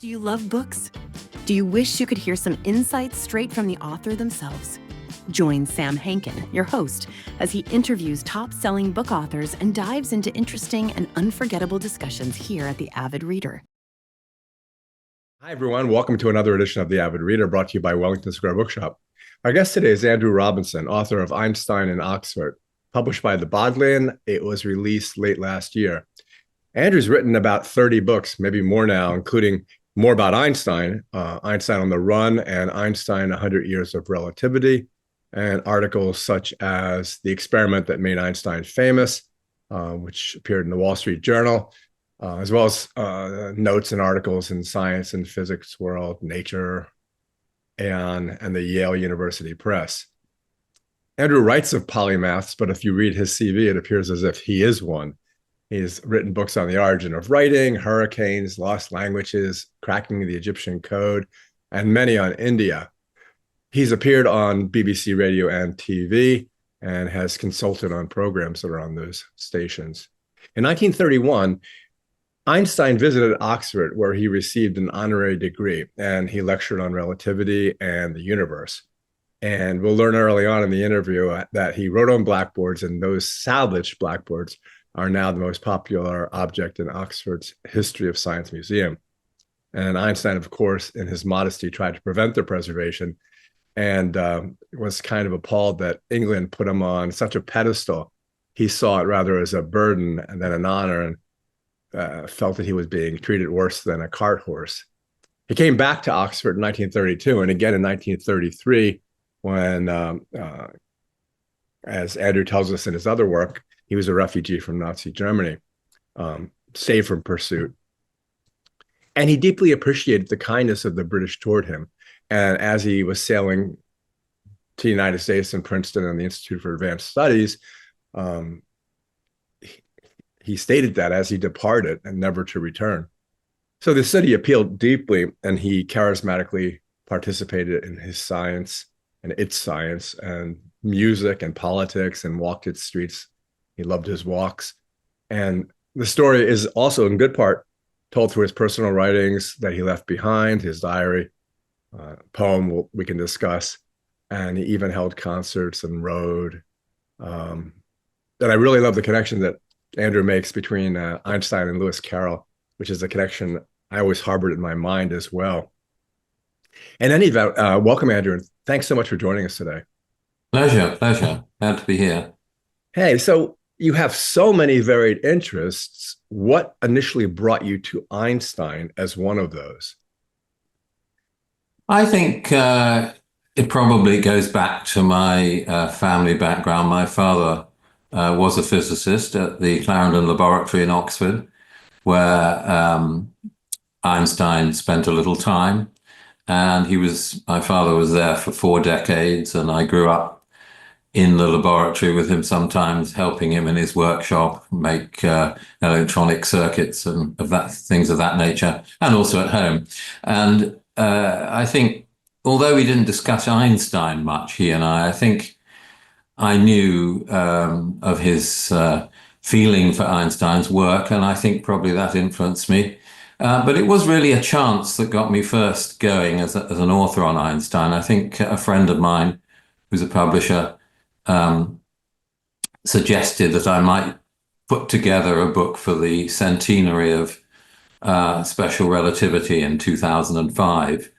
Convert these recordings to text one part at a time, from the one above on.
Do you love books? Do you wish you could hear some insights straight from the author themselves? Join Sam Hankin, your host, as he interviews top-selling book authors and dives into interesting and unforgettable discussions here at The Avid Reader. Hi, everyone. Welcome to another edition of The Avid Reader, brought to you by Wellington Square Bookshop. Our guest today is Andrew Robinson, author of Einstein in Oxford. Published by the Bodleian, it was released late last year. Andrew's written about 30 books, maybe more now, including more about Einstein, Einstein on the Run, and Einstein 100 Years of Relativity, and articles such as The Experiment That Made Einstein Famous, which appeared in the Wall Street Journal, as well as notes and articles in Science and Physics World, Nature, and the Yale University Press. Andrew writes of polymaths, but if you read his CV, it appears as if he is one. He's written books on the origin of writing, hurricanes, lost languages, cracking the Egyptian code, and many on India. He's appeared on BBC Radio and TV and has consulted on programs that are on those stations. In 1931, Einstein visited Oxford, where he received an honorary degree, and he lectured on relativity and the universe. And we'll learn early on in the interview that he wrote on blackboards, and those salvaged blackboards are now the most popular object in Oxford's History of Science Museum. And Einstein, of course, in his modesty, tried to prevent their preservation and was kind of appalled that England put him on such a pedestal. He saw it rather as a burden than an honor, and felt that he was being treated worse than a cart horse. He came back to Oxford in 1932 and again in 1933 when, as Andrew tells us in his other work, he was a refugee from Nazi Germany, saved from pursuit. And he deeply appreciated the kindness of the British toward him. And as he was sailing to the United States and Princeton and the Institute for Advanced Studies, he stated that as he departed and never to return. So the city appealed deeply, and he charismatically participated in his science and its science and music and politics and walked its streets. He loved his walks. And the story is also in good part told through his personal writings that he left behind, his diary, poem we can discuss. And he even held concerts and rode. And I really love the connection that Andrew makes between Einstein and Lewis Carroll, which is a connection I always harbored in my mind as well. In any event, welcome, Andrew, and thanks so much for joining us today. Pleasure. Glad to be here. Hey, so you have so many varied interests. What initially brought you to Einstein as one of those? I think it probably goes back to my family background. My father was a physicist at the Clarendon Laboratory in Oxford, where Einstein spent a little time. And my father was there for 4 decades, and I grew up in the laboratory with him, sometimes helping him in his workshop make electronic circuits and things of that nature, and also at home. And I think, although we didn't discuss Einstein much, he and I think I knew of his feeling for Einstein's work, and I think probably that influenced me. But it was really a chance that got me first going as an author on Einstein. I think a friend of mine, who's a publisher, suggested that I might put together a book for the centenary of special relativity in 2005.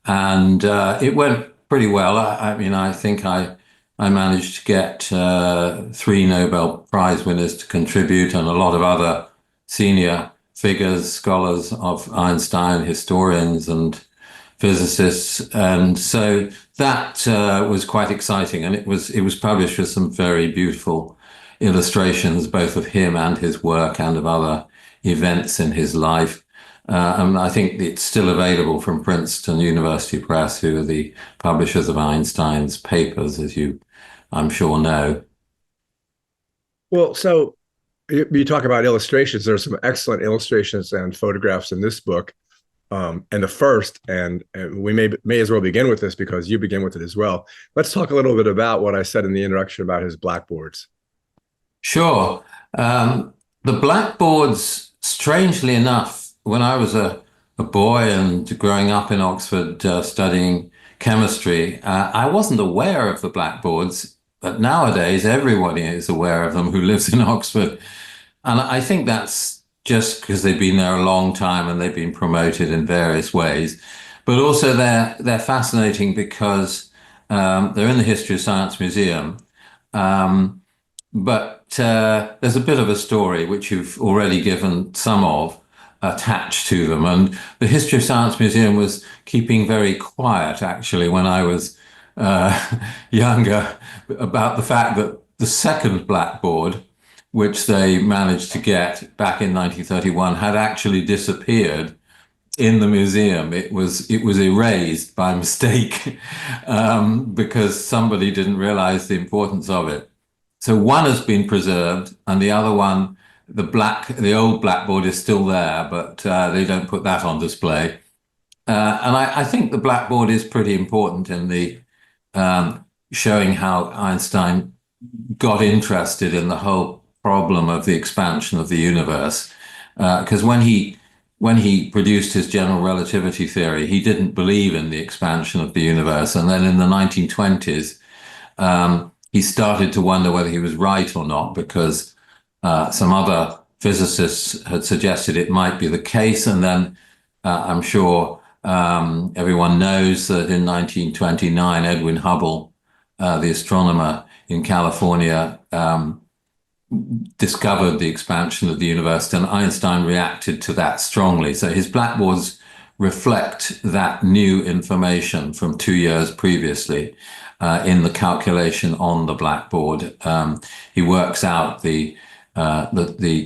And it went pretty well. I mean, I think I managed to get 3 Nobel Prize winners to contribute, and a lot of other senior figures, scholars of Einstein, historians and physicists. And so that was quite exciting. And it was published with some very beautiful illustrations, both of him and his work and of other events in his life. And I think it's still available from Princeton University Press, who are the publishers of Einstein's papers, as I'm sure know. Well, so you talk about illustrations. There are some excellent illustrations and photographs in this book. And the first, and we may as well begin with this because you begin with it as well. Let's talk a little bit about what I said in the introduction about his blackboards. Sure. The blackboards, strangely enough, when I was a a boy and growing up in Oxford, studying chemistry, I wasn't aware of the blackboards, but nowadays everybody is aware of them who lives in Oxford. And I think that's just because they've been there a long time and they've been promoted in various ways. But also they're fascinating because they're in the History of Science Museum. Um, but there's a bit of a story which you've already given some of attached to them. And the History of Science Museum was keeping very quiet, actually, when I was younger, about the fact that the second blackboard, which they managed to get back in 1931, had actually disappeared in the museum. It was erased by mistake because somebody didn't realize the importance of it. So one has been preserved, and the other one, the old blackboard is still there, but they don't put that on display. And I think the blackboard is pretty important in the showing how Einstein got interested in the whole problem of the expansion of the universe. Because when he produced his general relativity theory, he didn't believe in the expansion of the universe. And then in the 1920s, he started to wonder whether he was right or not, because some other physicists had suggested it might be the case. And then I'm sure everyone knows that in 1929, Edwin Hubble, the astronomer in California, discovered the expansion of the universe, and Einstein reacted to that strongly. So his blackboards reflect that new information from 2 years previously in the calculation on the blackboard. He works out the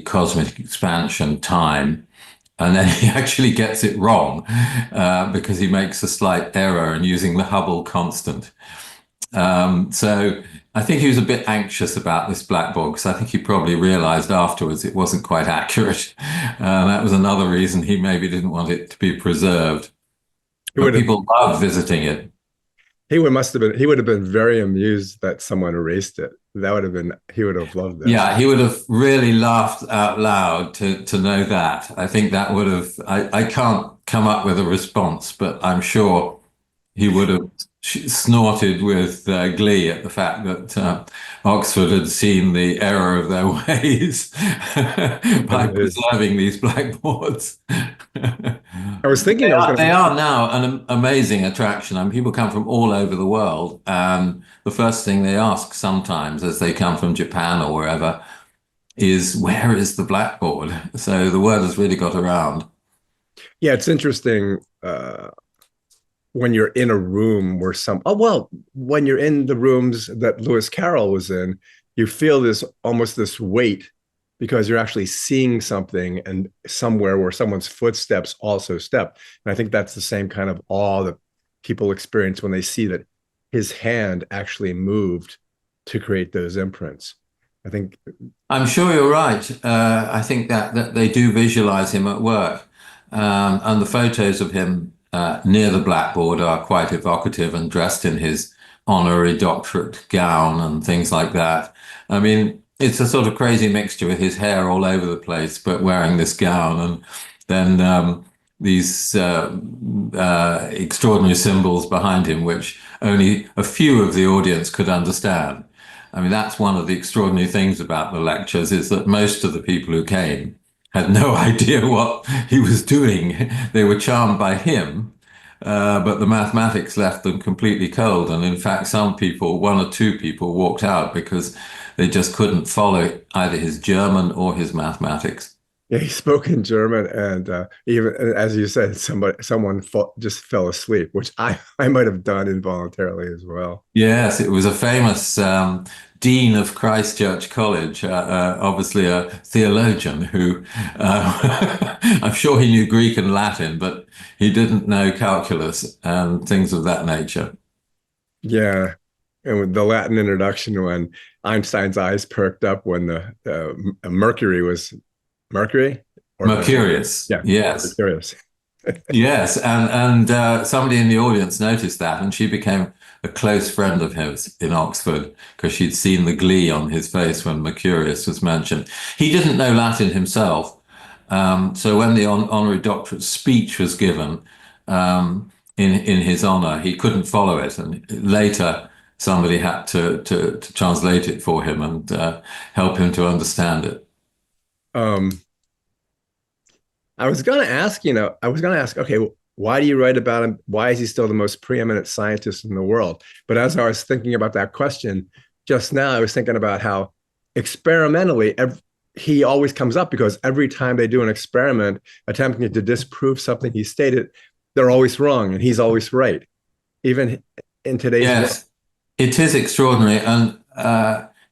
cosmic expansion time, and then he actually gets it wrong because he makes a slight error in using the Hubble constant. So I think he was a bit anxious about this blackboard, because I think he probably realized afterwards it wasn't quite accurate. That was another reason he maybe didn't want it to be preserved. But people love visiting it. He would have been very amused that someone erased it. He would have loved that. Yeah, he would have really laughed out loud to know that. I think that would have, I can't come up with a response, but I'm sure he would have snorted with glee at the fact that Oxford had seen the error of their ways by preserving these blackboards. I was thinking they are now an amazing attraction. I mean, people come from all over the world, and the first thing they ask sometimes as they come from Japan or wherever is, where is the blackboard? So the word has really got around. Yeah, it's interesting when you're in a room where when you're in the rooms that Lewis Carroll was in, you feel almost this weight, because you're actually seeing something and somewhere where someone's footsteps also step. And I think that's the same kind of awe that people experience when they see that his hand actually moved to create those imprints. I'm sure you're right. I think that they do visualize him at work. And the photos of him near the blackboard are quite evocative, and dressed in his honorary doctorate gown and things like that. I mean, it's a sort of crazy mixture with his hair all over the place, but wearing this gown, and then these extraordinary symbols behind him, which only a few of the audience could understand. I mean, that's one of the extraordinary things about the lectures, is that most of the people who came had no idea what he was doing. They were charmed by him, but the mathematics left them completely cold. And in fact, one or two people walked out because they just couldn't follow either his German or his mathematics. Yeah, he spoke in German, and even as you said, someone just fell asleep, which I might have done involuntarily as well. Yes, it was a famous dean of Christ Church College, obviously a theologian who I'm sure he knew Greek and Latin, but he didn't know calculus and things of that nature. Yeah, and with the Latin introduction, when Einstein's eyes perked up when the Mercury was Mercury? Mercurius. Yeah. Yes. Mercurius. Yes. And somebody in the audience noticed that, and she became a close friend of his in Oxford because she'd seen the glee on his face when Mercurius was mentioned. He didn't know Latin himself, So when the honorary doctorate speech was given in his honor, he couldn't follow it, and later somebody had to translate it for him and help him to understand it. Um, I was going to ask, okay, well, why do you write about him? Why is he still the most preeminent scientist in the world? But as I was thinking about that question just now, I was thinking about how experimentally he always comes up, because every time they do an experiment attempting to disprove something he stated, they're always wrong and he's always right, even in today's world. Yes, it is extraordinary, and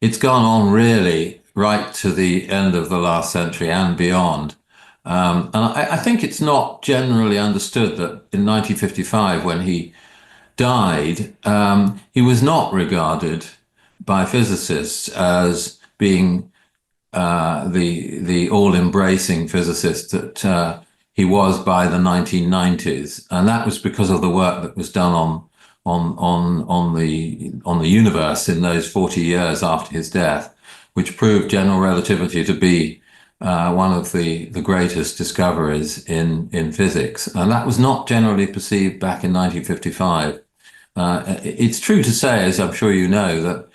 it's gone on really right to the end of the last century and beyond. And I think it's not generally understood that in 1955, when he died, he was not regarded by physicists as being the all-embracing physicist that he was by the 1990s, and that was because of the work that was done on the universe in those 40 years after his death, which proved general relativity to be one of the greatest discoveries in physics, and that was not generally perceived back in 1955. It's true to say, as I'm sure you know, that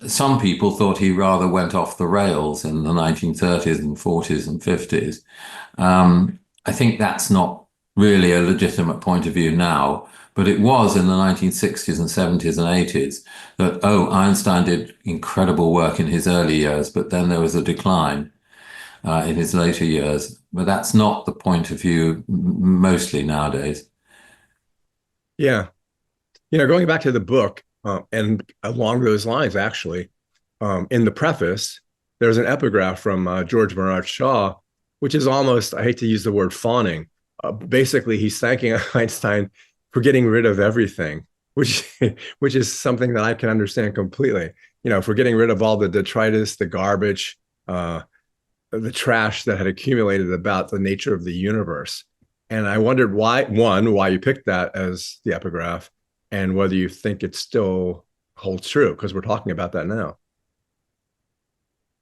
some people thought he rather went off the rails in the 1930s and 40s and 50s. I think that's not really a legitimate point of view now, but it was in the 1960s and 70s and 80s that, Einstein did incredible work in his early years, but then there was a decline in his later years. But that's not the point of view mostly nowadays. Yeah. Going back to the book, and along those lines, actually, in the preface, there's an epigraph from George Bernard Shaw, which is almost, I hate to use the word fawning. Basically, he's thanking Einstein for getting rid of everything, which which is something that I can understand completely. For getting rid of all the detritus, the garbage, the trash that had accumulated about the nature of the universe. And I wondered why you picked that as the epigraph, and whether you think it still holds true, because we're talking about that now.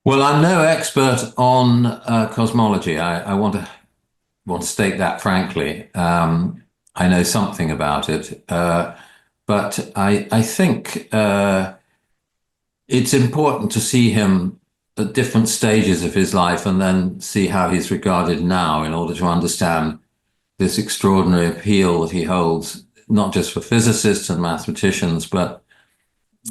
Well, I'm no expert on cosmology. I want to state that frankly. I know something about it, but I think it's important to see him at different stages of his life and then see how he's regarded now in order to understand this extraordinary appeal that he holds, not just for physicists and mathematicians, but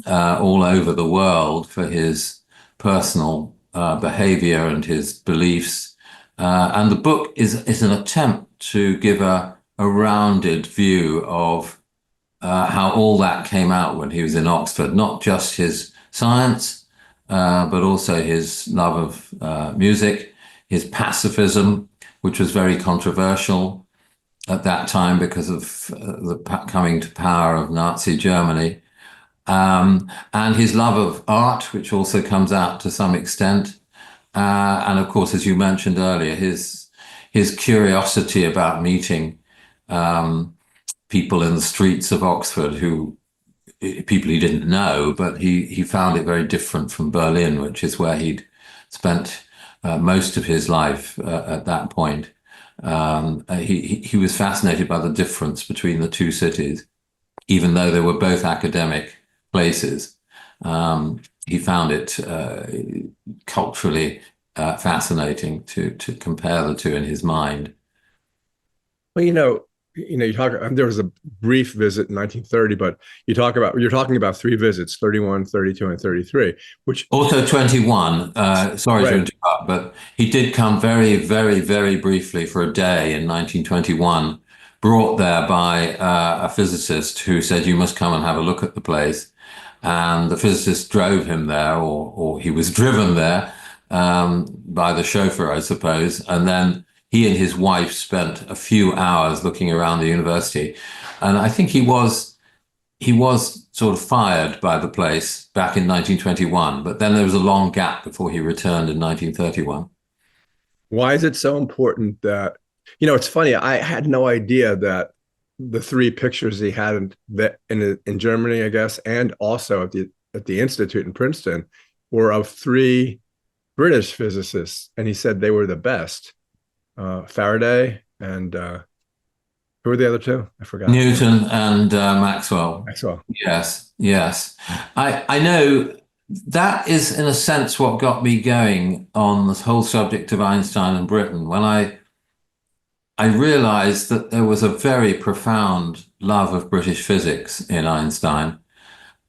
all over the world for his personal behavior and his beliefs. And the book is an attempt to give a rounded view of how all that came out when he was in Oxford, not just his science, but also his love of music, his pacifism, which was very controversial at that time because of the coming to power of Nazi Germany, and his love of art, which also comes out to some extent, and of course, as you mentioned earlier, his curiosity about meeting people in the streets of Oxford, people he didn't know, but he found it very different from Berlin, which is where he'd spent most of his life at that point. He was fascinated by the difference between the two cities, even though they were both academic places. He found it culturally fascinating to compare the two in his mind. Well, you talk. There was a brief visit in 1930, but you're talking about three visits: 31, 32, and 33. Which also 21. Sorry to interrupt, but he did come very, very, very briefly for a day in 1921, brought there by a physicist who said, "You must come and have a look at the place." And the physicist drove him there, or he was driven there by the chauffeur, I suppose. And then he and his wife spent a few hours looking around the university. And I think he was sort of fired by the place back in 1921, but then there was a long gap before he returned in 1931. Why is it so important that, it's funny, I had no idea that the three pictures he had in Germany, I guess, and also at the Institute in Princeton, were of three British physicists, and he said they were the best. Faraday, and who were the other two? I forgot. Newton and Maxwell. Maxwell. Yes, yes. I know that is, in a sense, what got me going on this whole subject of Einstein and Britain. When I realized that there was a very profound love of British physics in Einstein.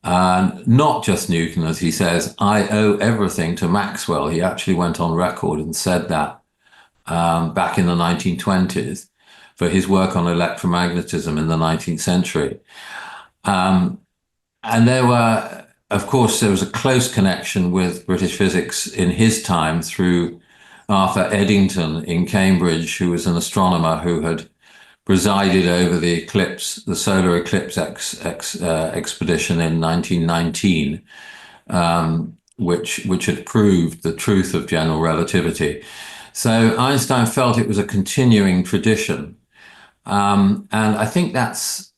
Not just Newton, as he says, I owe everything to Maxwell. He actually went on record and said that back in the 1920s for his work on electromagnetism in the 19th century. And of course, there was a close connection with British physics in his time through Arthur Eddington in Cambridge, who was an astronomer who had presided over the solar eclipse expedition in 1919, which had proved the truth of general relativity. So Einstein felt it was a continuing tradition. And I think that's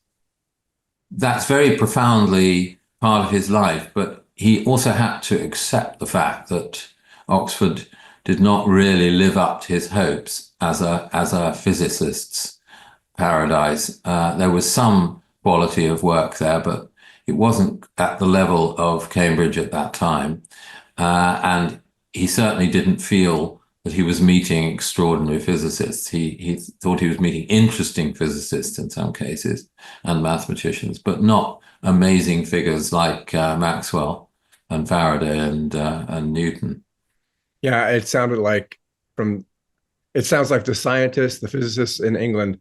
very profoundly part of his life, but he also had to accept the fact that Oxford did not really live up to his hopes as a physicist's paradise. There was some quality of work there, but it wasn't at the level of Cambridge at that time. And he certainly didn't feel that he was meeting extraordinary physicists. He thought he was meeting interesting physicists in some cases and mathematicians, but not amazing figures like Maxwell and Faraday and Newton. Yeah, it sounds like the scientists, the physicists in England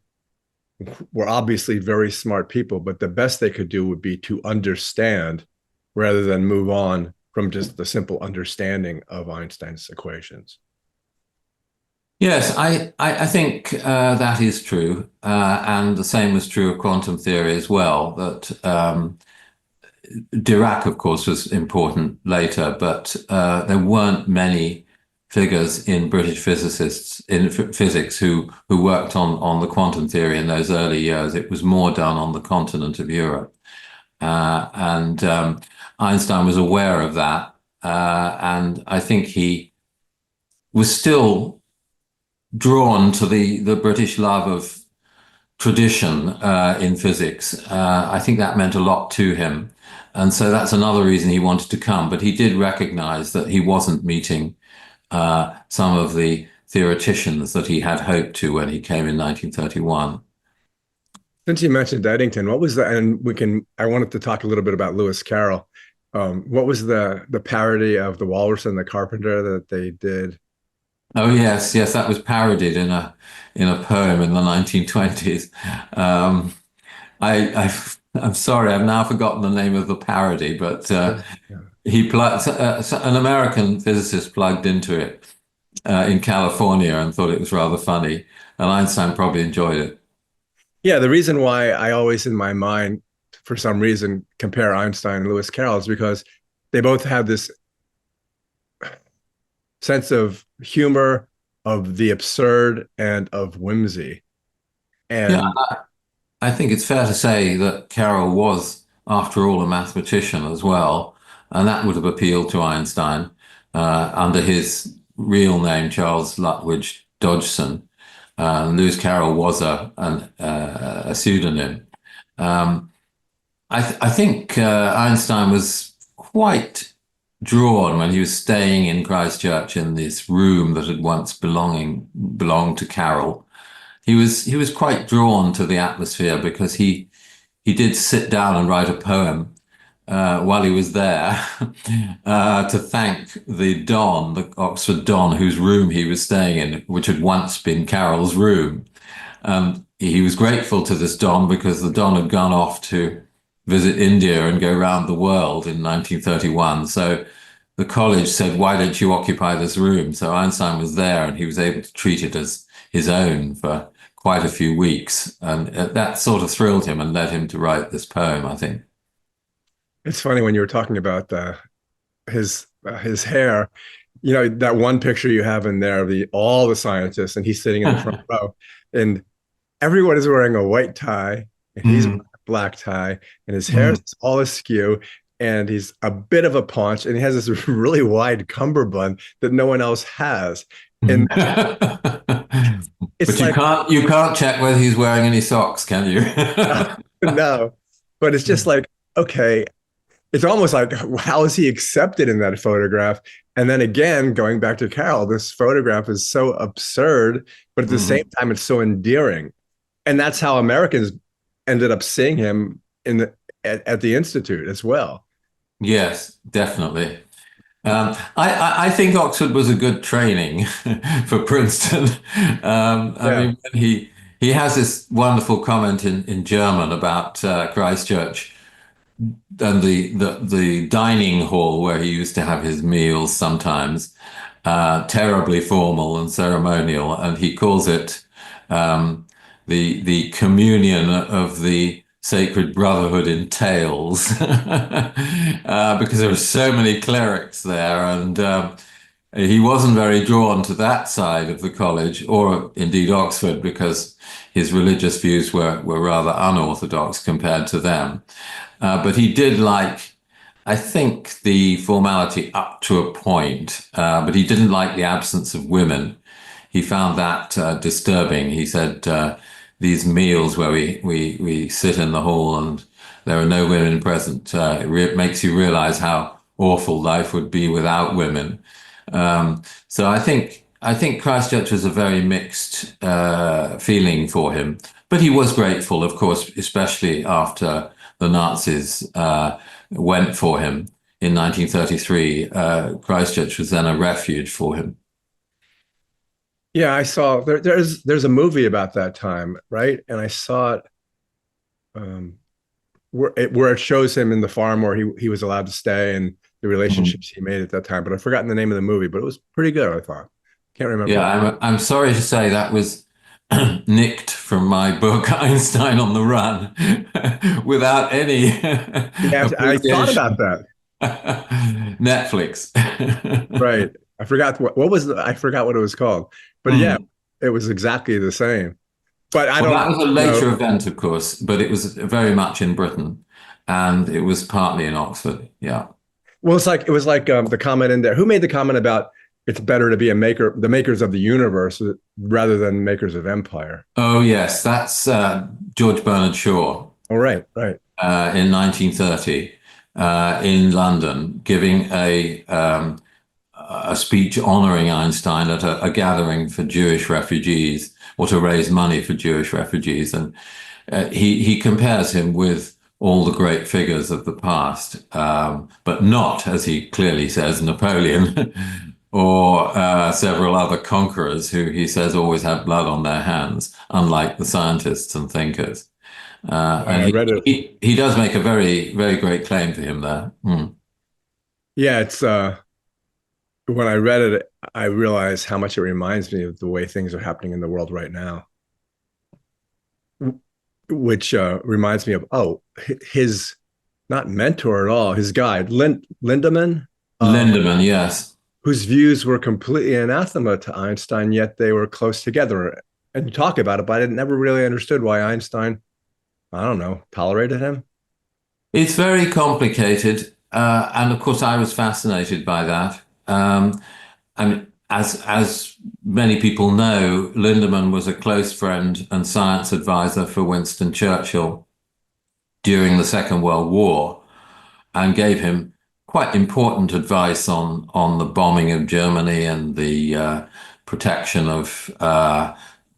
were obviously very smart people, but the best they could do would be to understand rather than move on from just the simple understanding of Einstein's equations. Yes, I think that is true. And the same was true of quantum theory as well, that Dirac, of course, was important later, but there weren't many figures in British physicists in physics who worked on the quantum theory in those early years. It was more done on the continent of Europe. And Einstein was aware of that. And I think he was still drawn to the British love of tradition in physics. I think that meant a lot to him. And so that's another reason he wanted to come. But he did recognize that he wasn't meeting some of the theoreticians that he had hoped to when he came in 1931. Since you mentioned Eddington, what was I wanted to talk a little bit about Lewis Carroll. What was the parody of the Walrus and the Carpenter that they did? Oh yes, that was parodied in a poem in the 1920s. I'm sorry, I've now forgotten the name of the parody, but he plugged an American physicist plugged into it in California and thought it was rather funny, and Einstein probably enjoyed it. Yeah, the reason why I always in my mind, for some reason, compare Einstein and Lewis Carroll is because they both have this sense of humor, of the absurd, and of whimsy. And yeah, I think it's fair to say that Carroll was, after all, a mathematician as well, and that would have appealed to Einstein under his real name, Charles Lutwidge Dodgson. Lewis Carroll was a pseudonym. I think Einstein was quite drawn when he was staying in Christchurch in this room that had once belonged to Carroll. He was quite drawn to the atmosphere because he did sit down and write a poem while he was there to thank the Don, the Oxford Don, whose room he was staying in, which had once been Carroll's room. He was grateful to this Don because the Don had gone off to visit India and go around the world in 1931. So the college said, why don't you occupy this room? So Einstein was there and he was able to treat it as his own for quite a few weeks. And that sort of thrilled him and led him to write this poem, I think. It's funny when you were talking about his hair, you know, that one picture you have in there of all the scientists, and he's sitting in the front row, and everyone is wearing a white tie, and he's wearing a black tie, and his hair is all askew, and he's a bit of a paunch, and he has this really wide cummerbund that no one else has. And it's But you like, can't check whether he's wearing any socks, can you? no, but it's just like, okay, it's almost like, how is he accepted in that photograph? And then again, going back to Carol, this photograph is so absurd, but at the same Mhm. time, it's so endearing. And that's how Americans ended up seeing him at the Institute as well. Yes, definitely. I think Oxford was a good training for Princeton. I Yeah. mean, he has this wonderful comment in German about Christchurch and the dining hall where he used to have his meals sometimes, terribly formal and ceremonial, and he calls it the communion of the sacred brotherhood in tales, because there were so many clerics there, and he wasn't very drawn to that side of the college, or indeed Oxford, because his religious views were rather unorthodox compared to them. But he did like, I think, the formality up to a point, but he didn't like the absence of women. He found that disturbing. He said, these meals where we sit in the hall and there are no women present, it makes you realize how awful life would be without women. So I think Christchurch was a very mixed feeling for him, but he was grateful, of course, especially after the Nazis went for him in 1933. Christchurch was then a refuge for him. Yeah, I saw there's a movie about that time, right? And I saw it um where it shows him in the farm where he was allowed to stay and the Mhm. relationships he made at that time. But I've forgotten the name of the movie, but it was pretty good, I thought. Can't Yeah, remember. I'm sorry to say that was nicked from my book Einstein on the Run without any Yeah, I thought about appreciation. that. Netflix. Right. I forgot what was I forgot what it was called. But yeah, Hmm. it was exactly the same. But I Well, don't that was a know. later event, of course, but it was very much in Britain, and it was partly in Oxford. Yeah. Well, it was like the comment in there. Who made the comment about it's better to be the makers of the universe rather than makers of empire? Oh, yes, that's George Bernard Shaw Oh, right, right. in 1930 in London, giving a speech honoring Einstein at a gathering for Jewish refugees or to raise money for Jewish refugees. And he compares him with all the great figures of the past, but not, as he clearly says, Napoleon or several other conquerors who he says always had blood on their hands, unlike the scientists and thinkers. I And read it. he does make a very, very great claim for him there. Mm. Yeah, it's when I read it, I realized how much it reminds me of the way things are happening in the world right now, which reminds me of his not mentor at all, his guide, Lindemann, Lindemann, yes. whose views were completely anathema to Einstein, yet they were close together. And you talk about it, but I never really understood why Einstein, I don't know, tolerated him. It's very complicated, and of course, I was fascinated by that. And as many people know, Lindemann was a close friend and science advisor for Winston Churchill during the Second World War, and gave him quite important advice on the bombing of Germany and the protection of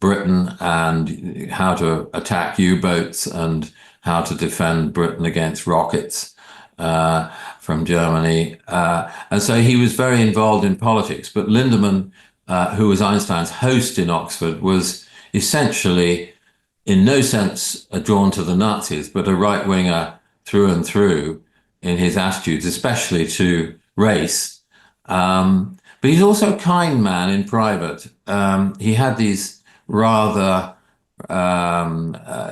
Britain and how to attack U-boats and how to defend Britain against rockets from Germany. And so he was very involved in politics. But Lindemann, who was Einstein's host in Oxford, was essentially, in no sense, drawn to the Nazis, but a right winger through and through in his attitudes, especially to race. But he's also a kind man in private. He had these rather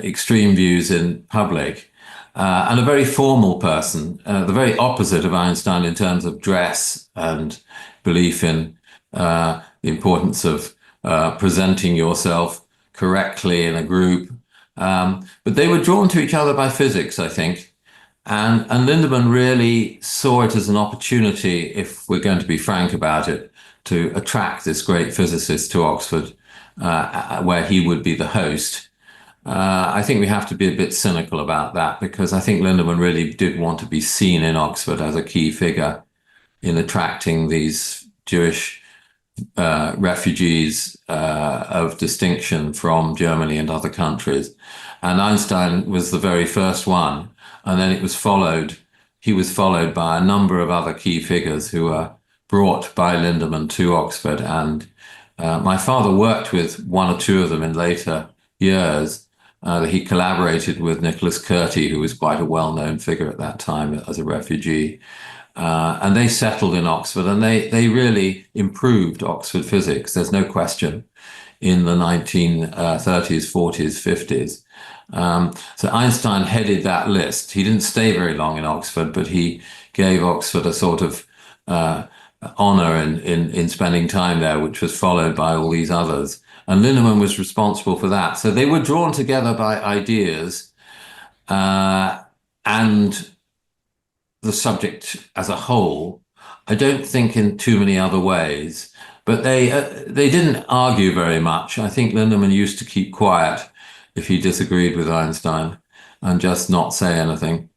extreme views in public, and a very formal person, the very opposite of Einstein in terms of dress and belief in the importance of presenting yourself correctly in a group. But they were drawn to each other by physics, I think. And Lindemann really saw it as an opportunity, if we're going to be frank about it, to attract this great physicist to Oxford where he would be the host. I think we have to be a bit cynical about that, because I think Lindemann really did want to be seen in Oxford as a key figure in attracting these Jewish refugees of distinction from Germany and other countries. And Einstein was the very first one. And then he was followed by a number of other key figures who were brought by Lindemann to Oxford. And my father worked with one or two of them in later years. He collaborated with Nicholas Curti, who was quite a well-known figure at that time as a refugee. And they settled in Oxford, and they really improved Oxford physics. There's no question in the 1930s, 40s, 50s. So Einstein headed that list. He didn't stay very long in Oxford, but he gave Oxford a sort of honor in spending time there, which was followed by all these others. And Lindemann was responsible for that. So they were drawn together by ideas and the subject as a whole. I don't think in too many other ways, but they didn't argue very much. I think Lindemann used to keep quiet if he disagreed with Einstein and just not say anything.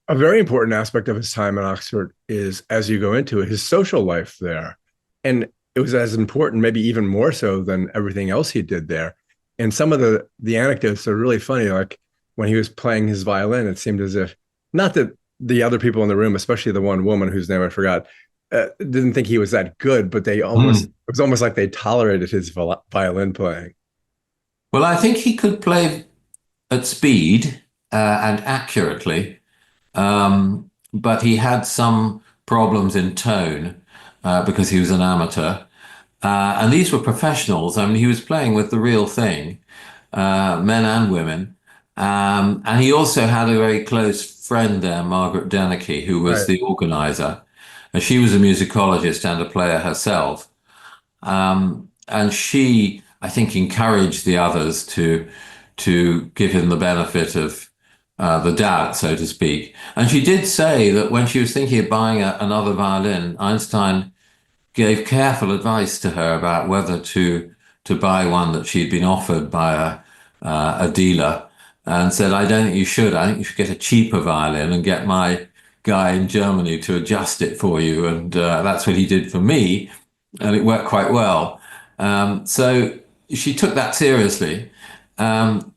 A very important aspect of his time in Oxford is, as you go into it, his social life there. And it was as important, maybe even more so than everything else he did there. And some of the anecdotes are really funny. Like when he was playing his violin, it seemed as if, not that the other people in the room, especially the one woman whose name I forgot, didn't think he was that good, but it was almost like they tolerated his violin playing. Well, I think he could play at speed and accurately, but he had some problems in tone because he was an amateur. And these were professionals. I mean, he was playing with the real thing, men and women. And he also had a very close friend there, Margaret Denneke, who was the organizer. And she was a musicologist and a player herself. And she, I think, encouraged the others to give him the benefit of the doubt, so to speak. And she did say that when she was thinking of buying another violin, Einstein gave careful advice to her about whether to buy one that she'd been offered by a dealer, and said, I don't think you should. I think you should get a cheaper violin and get my guy in Germany to adjust it for you. And that's what he did for me. And it worked quite well. So she took that seriously. And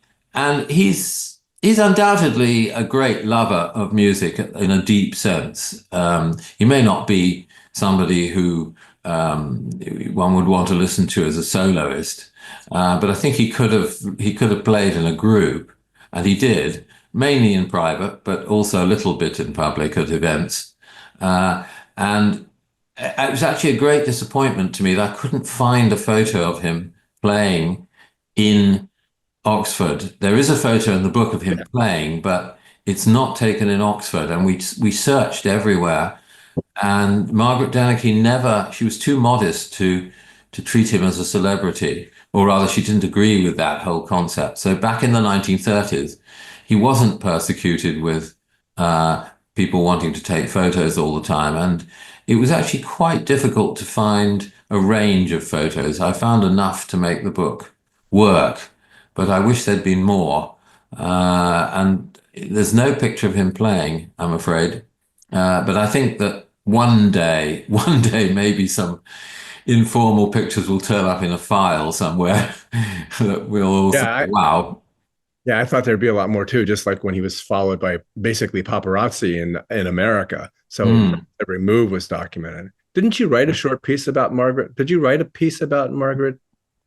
he's undoubtedly a great lover of music in a deep sense. He may not be somebody who one would want to listen to as a soloist, but I think he could have played in a group. And he did, mainly in private, but also a little bit in public at events. And it was actually a great disappointment to me that I couldn't find a photo of him playing in Oxford. There is a photo in the book of him playing, but it's not taken in Oxford. And we searched everywhere. And Margaret Denneke she was too modest to treat him as a celebrity, or rather she didn't agree with that whole concept. So back in the 1930s, he wasn't persecuted with people wanting to take photos all the time. And it was actually quite difficult to find a range of photos. I found enough to make the book work, but I wish there'd been more. And there's no picture of him playing, I'm afraid. But I think that one day, maybe some informal pictures will turn up in a file somewhere that we'll all say, wow. Yeah, I thought there'd be a lot more too, just like when he was followed by basically paparazzi in America. So every move was documented. Didn't you write a short piece about Margaret? Did you write a piece about Margaret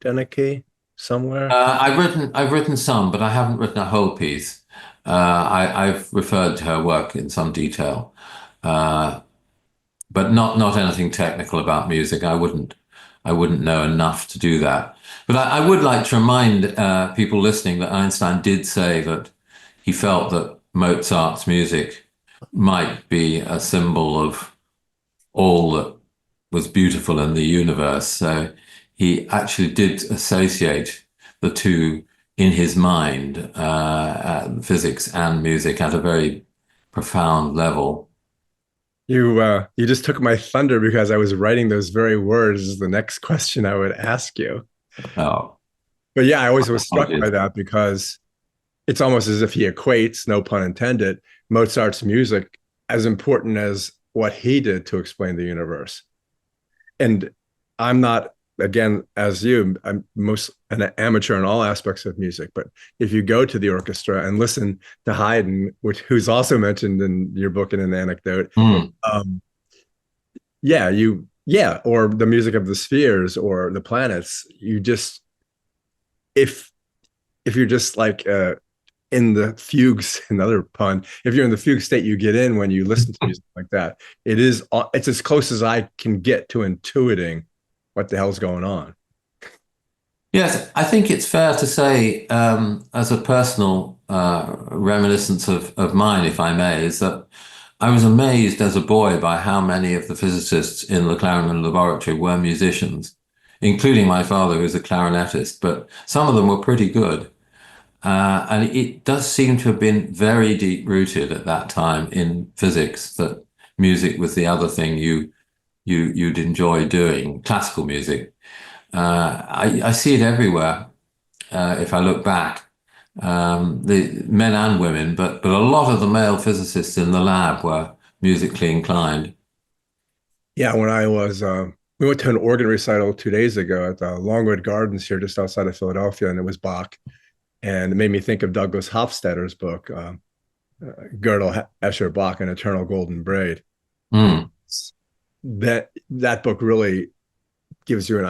Denneke somewhere? I've written some, but I haven't written a whole piece. I've referred to her work in some detail. But not anything technical about music. I wouldn't know enough to do that. But I would like to remind people listening that Einstein did say that he felt that Mozart's music might be a symbol of all that was beautiful in the universe. So he actually did associate the two in his mind, physics and music, at a very profound level. You just took my thunder because I was writing those very words as the next question I would ask you. Oh, But yeah, I always was struck by apologies. that because it's almost as if he equates, no pun intended, Mozart's music as important as what he did to explain the universe. And I'm not, again, as you, I'm most an amateur in all aspects of music. But if you go to the orchestra and listen to Haydn, who's also mentioned in your book in an anecdote, Hmm. um, or the music of the spheres or the planets, you just if you're just like in the fugues, another pun, if you're in the fugue state you get in when you listen to music like that, it's as close as I can get to intuiting what the hell's going on. Yes, I think it's fair to say, as a personal reminiscence of mine, if I may, is that I was amazed as a boy by how many of the physicists in the Clarendon laboratory were musicians, including my father, who's a clarinetist, but some of them were pretty good. And it does seem to have been very deep rooted at that time in physics that music was the other thing you'd enjoy doing, classical music. I see it everywhere. If I look back, the men and women, but a lot of the male physicists in the lab were musically inclined. Yeah, when I was we went to an organ recital 2 days ago at the Longwood Gardens here just outside of Philadelphia, and it was Bach, and it made me think of Douglas Hofstadter's book, Gödel, Escher, Bach, and Eternal Golden Braid. Mm. That book really gives you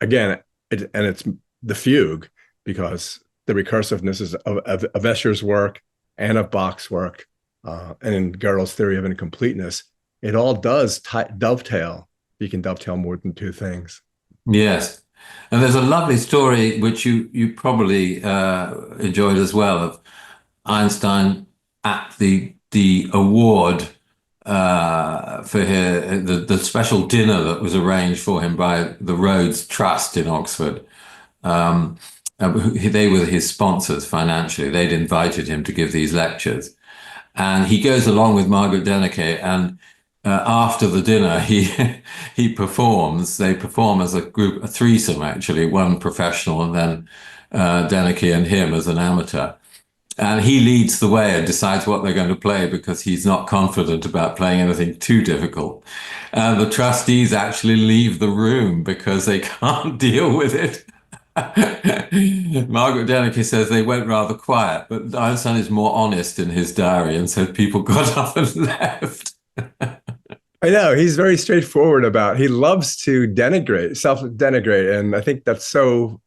again, and it's the fugue because the recursiveness is of Escher's work and of Bach's work, and in Gödel's theory of incompleteness, it all does dovetail. You can dovetail more than two things. Yes. And there's a lovely story which you probably enjoyed as well of Einstein at the award for the special dinner that was arranged for him by the Rhodes Trust in Oxford. They were his sponsors financially. They'd invited him to give these lectures. And he goes along with Margaret Denneke, and after the dinner, he performs. They perform as a group, a threesome actually, one professional and then Denneke and him as an amateur. And he leads the way and decides what they're going to play because he's not confident about playing anything too difficult. And the trustees actually leave the room because they can't deal with it. Margaret Denneke says they went rather quiet, but Einstein is more honest in his diary and said people got up and left. I know he's very straightforward about. He loves to denigrate, self-denigrate, and I think that's so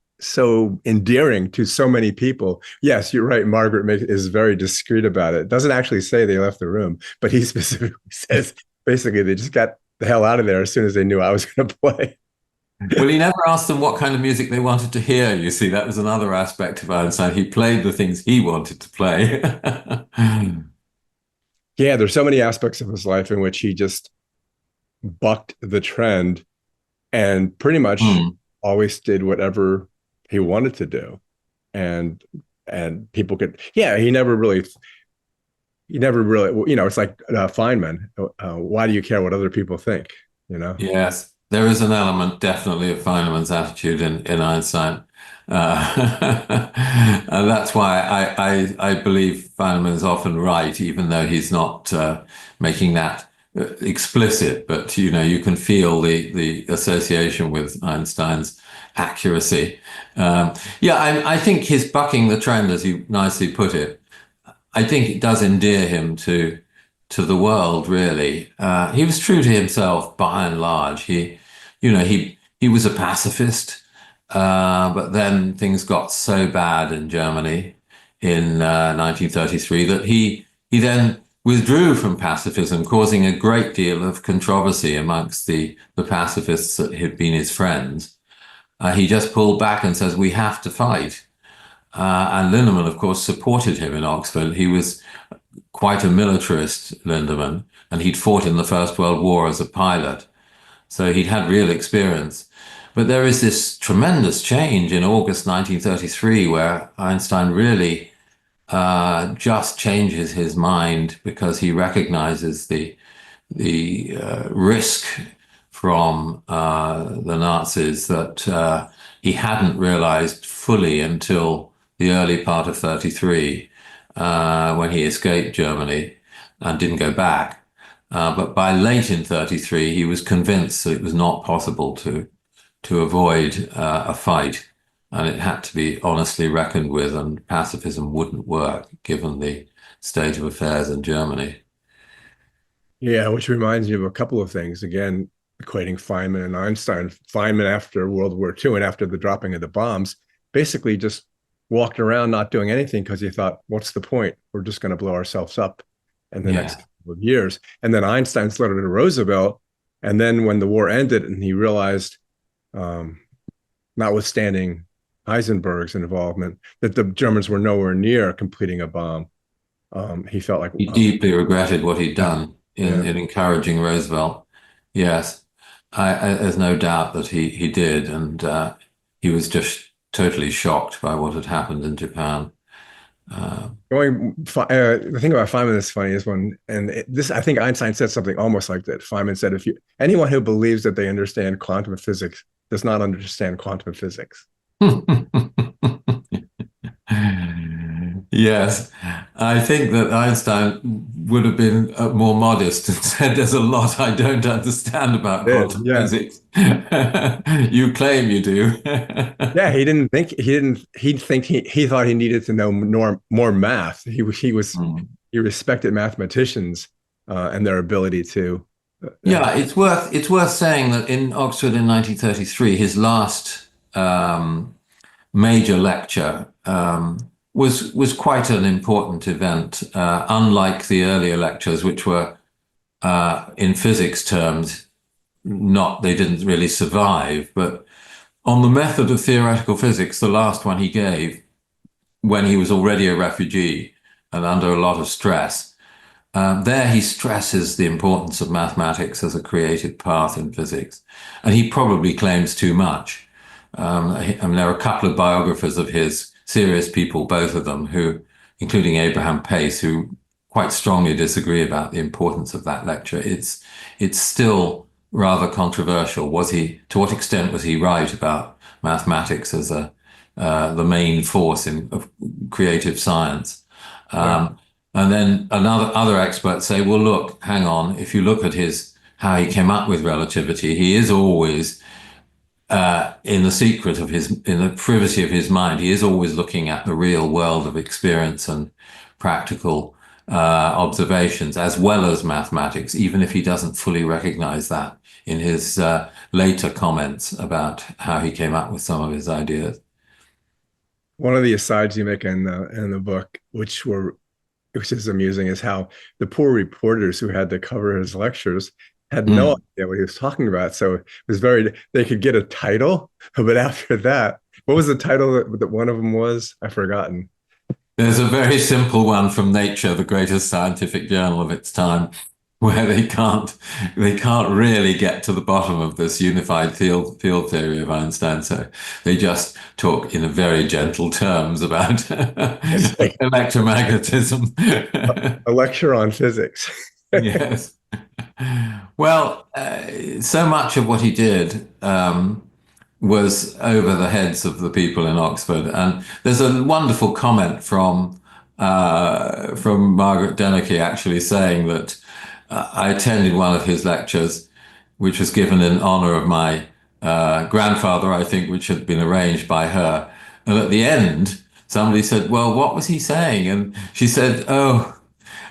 endearing to so many people. Yes, you're right. Margaret is very discreet about it. Doesn't actually say they left the room, but he specifically says basically they just got the hell out of there as soon as they knew I was going to play. Well, he never asked them what kind of music they wanted to hear. You see, that was another aspect of Einstein. He played the things he wanted to play. Yeah, there's so many aspects of his life in which he just bucked the trend and pretty much Hmm. always did whatever he wanted to do. And people could, yeah, he never really, it's like Feynman. Why do you care what other people think? You know? Yes, there is an element definitely of Feynman's attitude in Einstein. And that's why I believe Feynman is often right, even though he's not making that explicit. But, you can feel the association with Einstein's accuracy. Yeah, I think his bucking the trend, as you nicely put it, I think it does endear him to the world, really. He was true to himself by and large. He was a pacifist, but then things got so bad in Germany in 1933 that he then withdrew from pacifism, causing a great deal of controversy amongst the pacifists that had been his friends. He just pulled back and says, we have to fight. And Lindemann, of course, supported him in Oxford. He was quite a militarist, Lindemann, and he'd fought in the First World War as a pilot. So he'd had real experience. But there is this tremendous change in August 1933 where Einstein really just changes his mind because he recognizes risk from the Nazis that he hadn't realized fully until the early part of 33, when he escaped Germany and didn't go back. But by late in 33, he was convinced that it was not possible to avoid a fight, and it had to be honestly reckoned with, and pacifism wouldn't work given the state of affairs in Germany. Yeah, which reminds me of a couple of things. Again, equating Feynman and Einstein. Feynman, after World War II and after the dropping of the bombs, basically just walked around not doing anything because he thought, what's the point? We're just going to blow ourselves up in the next couple of years. And then Einstein's letter to Roosevelt. And then when the war ended and he realized, notwithstanding Heisenberg's involvement, that the Germans were nowhere near completing a bomb, he felt like he deeply regretted what he'd done in encouraging Roosevelt. Yes, there's no doubt that he did, and he was just totally shocked by what had happened in Japan. The thing about Feynman that's funny is I think Einstein said something almost like that. Feynman said, anyone who believes that they understand quantum physics does not understand quantum physics. Yes, I think that Einstein would have been more modest and said, "There's a lot I don't understand about quantum physics." You claim you do. Yeah, he thought he needed to know more math. He respected mathematicians and their ability to. Yeah, it's worth saying that in Oxford in 1933, his last major lecture was quite an important event, unlike the earlier lectures, which were in physics terms, they didn't really survive. But on the method of theoretical physics, the last one he gave, when he was already a refugee and under a lot of stress, there he stresses the importance of mathematics as a creative path in physics. And he probably claims too much. I mean, there are a couple of biographers of his, serious people, both of them, including Abraham Pace, who quite strongly disagree about the importance of that lecture. It's still rather controversial. To what extent was he right about mathematics as the main force of creative science? And then other experts say, well, look, hang on. If you look at how he came up with relativity, he is always in the privacy of his mind, he is always looking at the real world of experience and practical observations, as well as mathematics, even if he doesn't fully recognize that in his later comments about how he came up with some of his ideas. One of the asides you make in the book, which is amusing, is how the poor reporters who had to cover his lectures had no idea what he was talking about. So it was they could get a title, but after that, what was the title that one of them was? I've forgotten. There's a very simple one from Nature, the greatest scientific journal of its time, where they can't really get to the bottom of this unified field theory of Einstein. So they just talk in a very gentle terms about electromagnetism. A lecture on physics. Yes. Well, so much of what he did was over the heads of the people in Oxford, and there's a wonderful comment from Margaret Denneke actually saying that I attended one of his lectures, which was given in honor of my grandfather, I think, which had been arranged by her, and at the end, somebody said, "Well, what was he saying?" And she said, "Oh,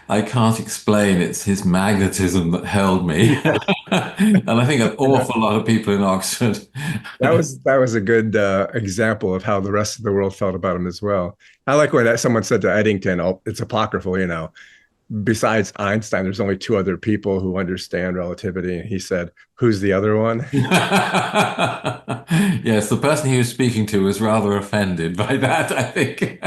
I can't explain. It's his magnetism that held me." And I think an awful lot of people in Oxford. That was a good example of how the rest of the world felt about him as well. I like when someone said to Eddington, "Oh, it's apocryphal, you know. Besides Einstein, there's only two other people who understand relativity." And he said, "Who's the other one?" Yes, the person he was speaking to was rather offended by that, I think.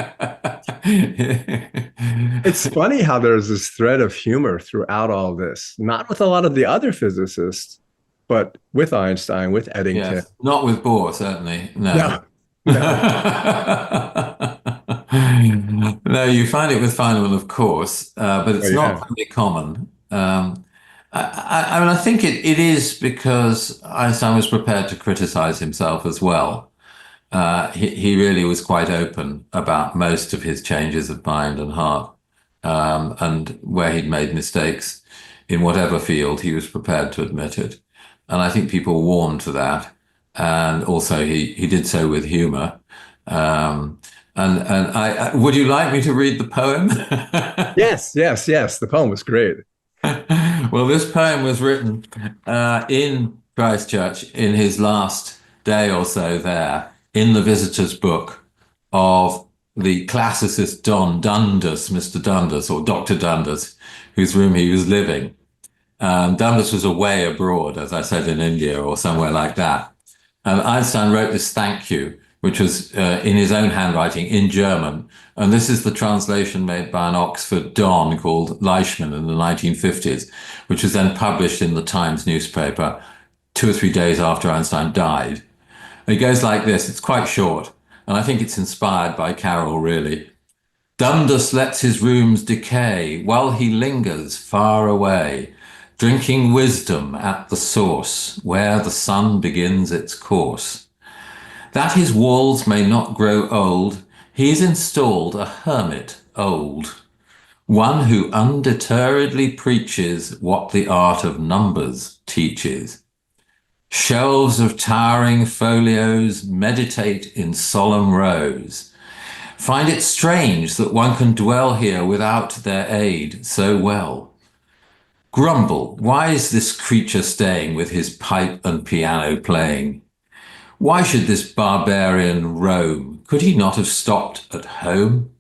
It's funny how there's this thread of humor throughout all this, not with a lot of the other physicists, but with Einstein, with Eddington. Yes, not with Bohr, certainly. No. No, you find it with Feynman, of course, but it's not very common. I mean, I think it is because Einstein was prepared to criticize himself as well. He really was quite open about most of his changes of mind and heart, and where he'd made mistakes in whatever field, he was prepared to admit it. And I think people warmed to that. And also he did so with humor. Um, and would you like me to read the poem? Yes, yes, yes. The poem was great. Well, this poem was written in Christchurch in his last day or so there, in the visitor's book of the classicist Don Dundas, Mr. Dundas, or Dr. Dundas, whose room he was living. Dundas was away abroad, as I said, in India or somewhere like that. And Einstein wrote this thank you, which was in his own handwriting in German. And this is the translation made by an Oxford Don called Leishman in the 1950s, which was then published in the Times newspaper 2 or 3 days after Einstein died. And it goes like this. It's quite short. And I think it's inspired by Carroll, really. Dundas lets his rooms decay while he lingers far away, drinking wisdom at the source where the sun begins its course. That his walls may not grow old, he's installed a hermit old, one who undeterredly preaches what the art of numbers teaches. Shelves of towering folios meditate in solemn rows. Find it strange that one can dwell here without their aid so well. Grumble, why is this creature staying with his pipe and piano playing? Why should this barbarian roam? Could he not have stopped at home?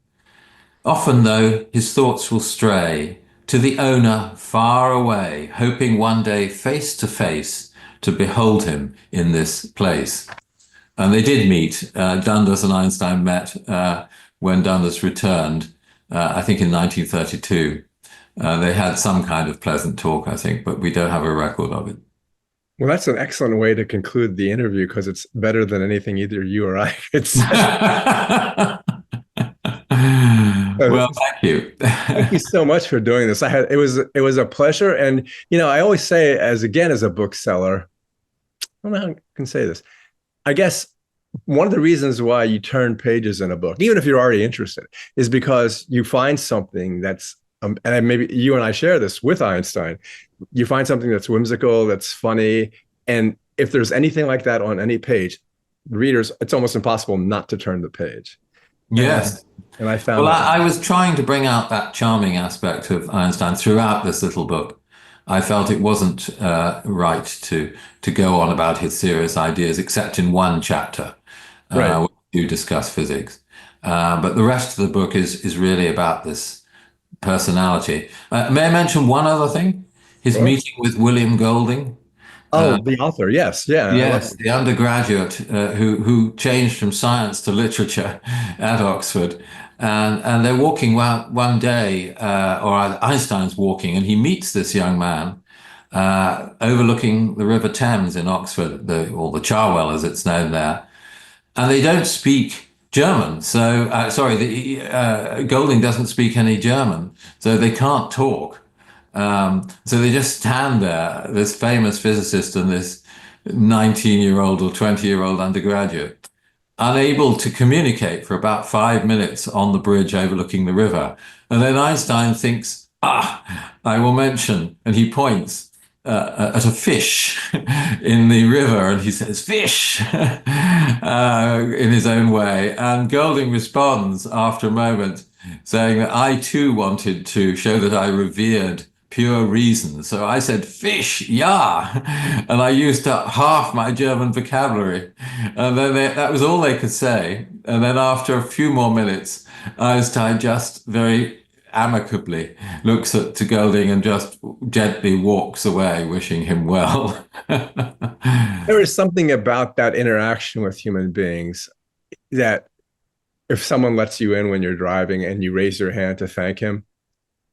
Often, though, his thoughts will stray to the owner far away, hoping one day face to face to behold him in this place. And they did meet. Dundas and Einstein met when Dundas returned, I think in 1932. They had some kind of pleasant talk, I think, but we don't have a record of it. Well, that's an excellent way to conclude the interview because it's better than anything either you or I could say. Well, thank you. Thank you so much for doing this. It was a pleasure. And I always say as a bookseller, I don't know how I can say this. I guess one of the reasons why you turn pages in a book, even if you're already interested, is because you find something that's and maybe you and I share this with Einstein. You find something that's whimsical, that's funny. And if there's anything like that on any page, readers, it's almost impossible not to turn the page. Yes. And I found well, I was trying to bring out that charming aspect of Einstein throughout this little book. I felt it wasn't right to go on about his serious ideas, except in one chapter, right. where we do discuss physics. But the rest of the book is really about this personality. May I mention one other thing? His meeting with William Golding. The author, yes, yeah. Yes, the undergraduate who changed from science to literature at Oxford. And they're walking one day, or Einstein's walking, and he meets this young man overlooking the River Thames in Oxford, or the Cherwell as it's known there. And they don't speak German. So, Golding doesn't speak any German, so they can't talk. So they just stand there, this famous physicist and this 19-year-old or 20-year-old undergraduate, unable to communicate for about 5 minutes on the bridge overlooking the river. And then Einstein thinks, I will mention, and he points at a fish in the river, and he says, fish, in his own way. And Golding responds after a moment saying that I too wanted to show that I revered pure reason. So I said, fish, yeah. And I used up half my German vocabulary. And then that was all they could say. And then after a few more minutes, Einstein just very amicably looks to Golding and just gently walks away, wishing him well. There is something about that interaction with human beings that if someone lets you in when you're driving and you raise your hand to thank him,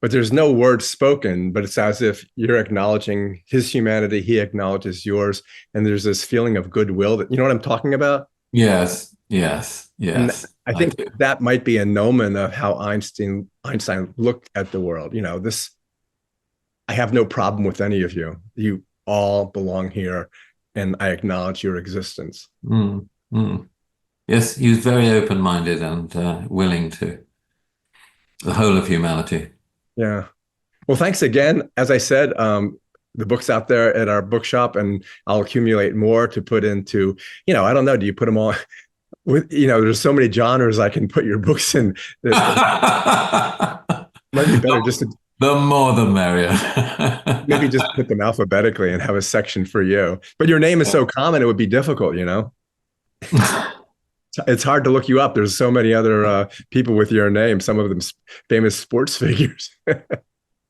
but there's no word spoken, but it's as if you're acknowledging his humanity, he acknowledges yours, and there's this feeling of goodwill that, you know what I'm talking about? Yes. And I think that might be a nomen of how Einstein looked at the world. I have no problem with any of you. You all belong here, and I acknowledge your existence. Mm, mm. Yes, he was very open-minded and willing to the whole of humanity. Yeah. Well, thanks again. As I said, the book's out there at our bookshop, and I'll accumulate more to put into, I don't know, do you put them all with, there's so many genres I can put your books in. Might be better just to The more the merrier. maybe just put them alphabetically and have a section for you. But your name is so common, it would be difficult, It's hard to look you up. There's so many other people with your name, some of them famous sports figures.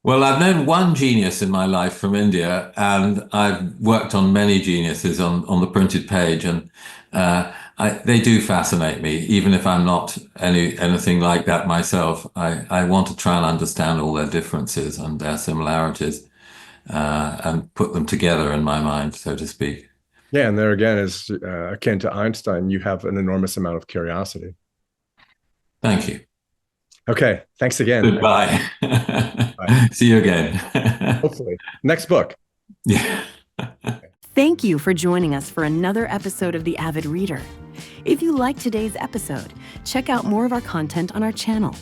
Well, I've known one genius in my life from India, and I've worked on many geniuses on the printed page, and they do fascinate me, even if I'm not anything like that myself. I want to try and understand all their differences and their similarities, and put them together in my mind, so to speak. Yeah, and there again is akin to Einstein. You have an enormous amount of curiosity. Thank you. Okay, thanks again. Goodbye. Bye. See you again. Hopefully. Next book. Yeah. Thank you for joining us for another episode of The Avid Reader. If you liked today's episode, check out more of our content on our channel.